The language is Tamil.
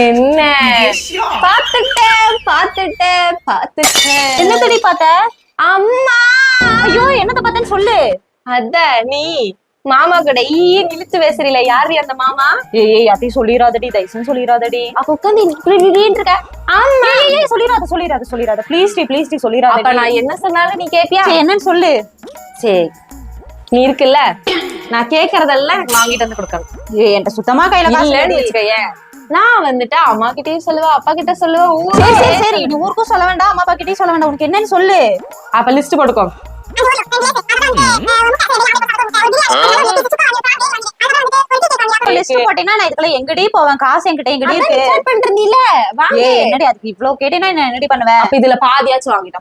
என்ன பாத்துட்டேன். என்ன தடி பார்த்த? அம்மா ஐயோ என்னத்த பார்த்தேன்னு சொல்லு. அத நீ மாமா கூட இழுத்து பேசுறீல, யாரு அந்த மாமா? ஏய் அதையும் சொல்லிடாதடி, தயவுசெய்து சொல்லிடாதடி. அப்ப உட்காந்து இருக்க. ஆமா சொல்லிடாத ப்ளீஸ் டி சொல்லிடாத. அப்ப நான் என்ன சொன்னாலும் நீ கேப்பியா? என்னன்னு சொல்லு. சரி, நீ இருக்குல்ல, நான் கேக்குறதெல்லாம் எனக்கு வாங்கிட்டு வந்து கொடுக்கணும். என்கிட்ட சுத்தமா கையில காசு இல்லன்னு வச்சுக்கேன், நான் வந்துட்டு அம்மா கிட்டயும் சொல்லுவேன், அப்பா கிட்ட சொல்லுவேன். சரி நீ ஊருக்கும் சொல்ல வேண்டாம், அம்மா அப்பா கிட்டயும் சொல்ல வேண்டாம். உனக்கு என்னன்னு சொல்லு. அப்ப லிஸ்ட் போட்டுக்கோ. லிஸ்ட் போட்டீங்கன்னா நான் இதுக்குள்ள எங்கடி போவேன்? காசு என்கிட்ட எங்கடி இருக்கு? பண்றீல, என்னடி அதுக்கு இவ்வளவு கேட்டீங்கன்னா என்னடி பண்ணுவேன்? அப்ப இதுல பாதியாச்சும் வாங்கிட்டோம்.